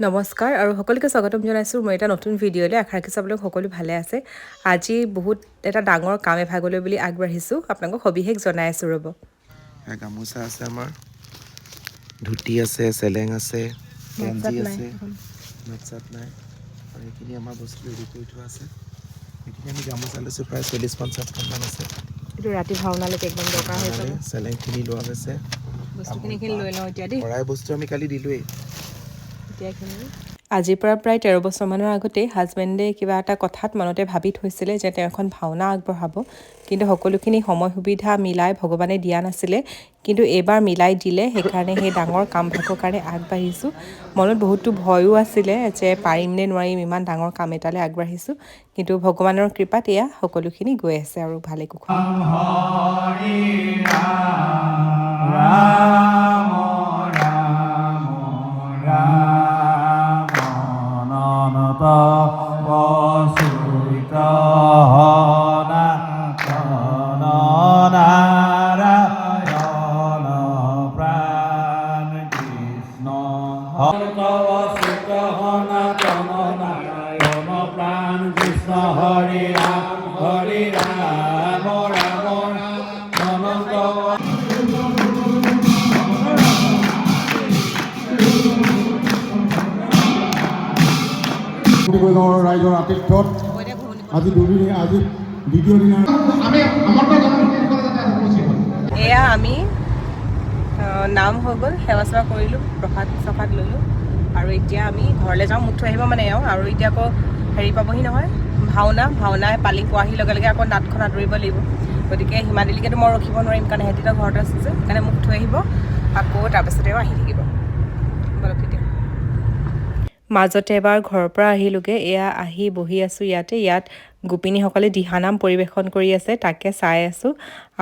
নমস্কাৰ আৰু সকলোকে স্বাগতম জনাইছোঁ মই এটা নতুন ভিডিঅ'লৈ। আশা ৰাখিছোঁ আপোনালোক সকলো ভালে আছে। আজি বহুত এটা ডাঙৰ কাম এভাগলৈ বুলি আগবাঢ়িছোঁ, আপোনালোকক সবিশেষ জনাই আছোঁ ৰ'ব। গামোচা আছে, আমাৰ ধুতি আছে, চেলেং আছে, গেঞ্জি আছে, মেটচাত নাই আৰু এইখিনি আমাৰ বস্তু ৰেডি কৰি থোৱা আছে। এইখিনি আমি গামোচা লৈছোঁ প্ৰায় 40-50খনমান আছে। এইটো ৰাতি ভাওনালৈকে একদম দৰকাৰ হৈ যাব। চেলেংখিনি লোৱা হৈছে, বস্তুখিনি লৈ লওঁ এতিয়া দেই। শৰাই বস্তু আমি কালি দিলোঁৱেই। আজিৰ পৰা প্ৰায় 13 বছৰমানৰ আগতেই হাজবেণ্ডে কিবা এটা কথাত মনতে ভাবি থৈছিলে যে তেওঁ এখন ভাওনা আগবঢ়াব, কিন্তু সকলোখিনি সময় সুবিধা মিলাই ভগৱানে দিয়া নাছিলে, কিন্তু এইবাৰ মিলাই দিলে। সেইকাৰণে সেই ডাঙৰ কামভাগৰ কাৰণে আগবাঢ়িছোঁ। মনত বহুতো ভয়ো আছিলে যে পাৰিম নে নোৱাৰিম, ইমান ডাঙৰ কাম এটালৈ আগবাঢ়িছোঁ, কিন্তু ভগৱানৰ কৃপাত এয়া সকলোখিনি গৈ আছে আৰু ভালে কুশলে। ৰাইজৰ আতিথ্যত আজি দ্বিতীয় দিনা এয়া আমি নাম হৈ গ'ল, সেৱা চেৱা কৰিলোঁ, প্ৰসাদ ল'লোঁ আৰু এতিয়া আমি ঘৰলৈ যাওঁ। মুখ থৈ আহিব মানে আৰু এতিয়া আকৌ হেৰি পাবহি নহয়, ভাওনাই পালি পোৱাহি লগে লগে আকৌ নাটখন আদৰিব লাগিব। গতিকে সিমান দেৰিলৈকেতো মই ৰখিব নোৱাৰিম, কাৰণ সিহঁতিতো ঘৰত আছে যে। সেইকাৰণে মুখ থৈ আহিব, আকৌ তাৰপিছতেও আহি থাকিব। মাজতে এবাৰ ঘৰৰ পৰা আহিলোগৈ, এয়া আহি বহি আছোঁ ইয়াত গোপিনীসকলে দিহানাম পৰিৱেশন কৰি আছে, তাকে চাই আছোঁ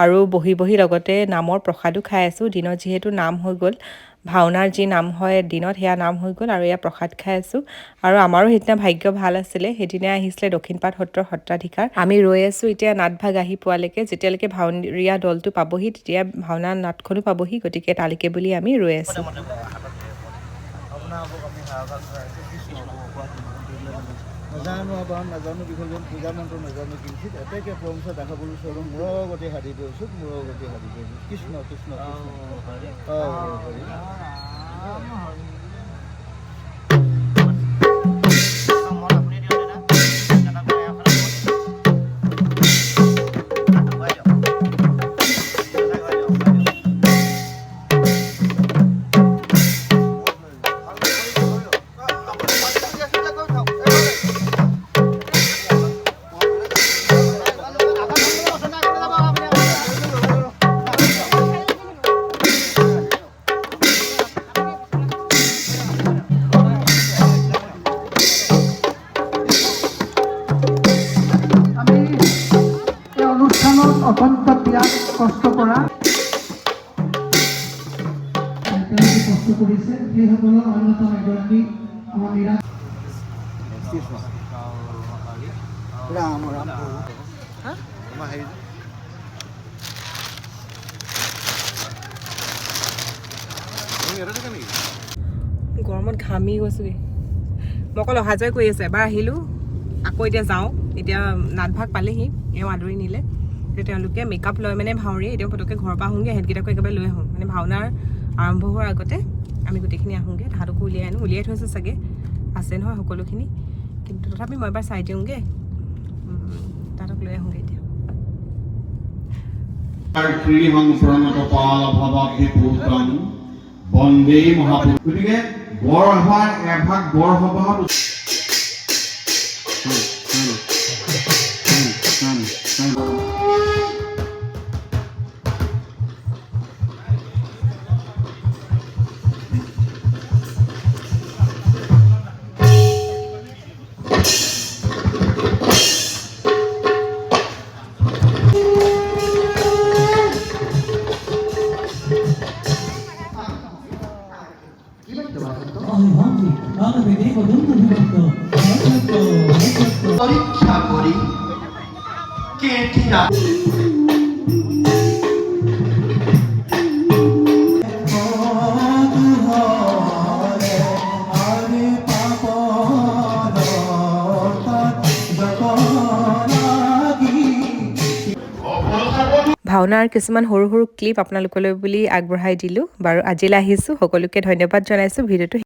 আৰু বহি লগতে নামৰ প্ৰসাদো খাই আছোঁ। দিনত যিহেতু নাম হৈ গ'ল, ভাওনাৰ যি নাম হয় দিনত, সেয়া নাম হৈ গ'ল আৰু এয়া প্ৰসাদ খাই আছোঁ। আৰু আমাৰো সেইদিনা ভাগ্য ভাল আছিলে, সেইদিনা আহিছিলে দক্ষিণপাট সত্ৰৰ সত্ৰাধিকাৰ। আমি ৰৈ আছোঁ এতিয়া নাটভাগ আহি পোৱালৈকে। যেতিয়ালৈকে ভাওৰীয়া দলটো পাবহি তেতিয়া ভাওনা নাটখনো পাবহি, গতিকে তালৈকে বুলি আমি ৰৈ আছোঁ। নাজানো বিষয়জন পূজা মন্ত্ৰ নাজানো, কিন্তু এতেকে পৰমছা দেখা বুলি চৰম মূৰৰ গতি হাৰি গৈছোঁ, কৃষ্ণ কৃষ্ণ অত্যন্ত ত্যাগ কষ্ট কৰা কষ্ট কৰিছে, সেইসকলৰ অন্যতম এগৰাকী আমাৰ ৰাম গৰমত ঘামি গৈছোঁগৈ। মই অকল অহা যোৱাই কৰি আছোঁ। এবাৰ আহিলোঁ, আকৌ এতিয়া যাওঁ। এতিয়া নাটভাগ পালেহি, এওঁ আদৰি নিলে। এতিয়া তেওঁলোকে মেকআপ লয় মানে ভাওৰীয়ে, এতিয়া পটককৈ ঘৰৰ পৰা আহোঁগৈ, সিহঁতকেইটাকো একেবাৰে লৈ আহোঁ। মানে ভাওনাৰ আৰম্ভ হোৱাৰ আগতে আমি গোটেইখিনি আহোঁগৈ। তাহাঁতকো উলিয়াই থৈছোঁ চাগে, আছে নহয় সকলোখিনি, কিন্তু তথাপি মই এবাৰ চাই দিওঁগৈ, তাহাঁতক লৈ আহোঁগৈ এতিয়া। বন্দে মহাপুৰুষ। গতিকে বৰ এভাগ বৰ সবাহত পৰীক্ষা কৰি কেটিৰা Hare ভাওনাৰ কিছুমান সৰু সৰু ক্লিপ আপোনালোকলৈ বুলি আগবঢ়াই দিলোঁ বাৰু আজিলৈ আহিছোঁ সকলোকে ধন্যবাদ জনাইছোঁ ভিডিঅ'টো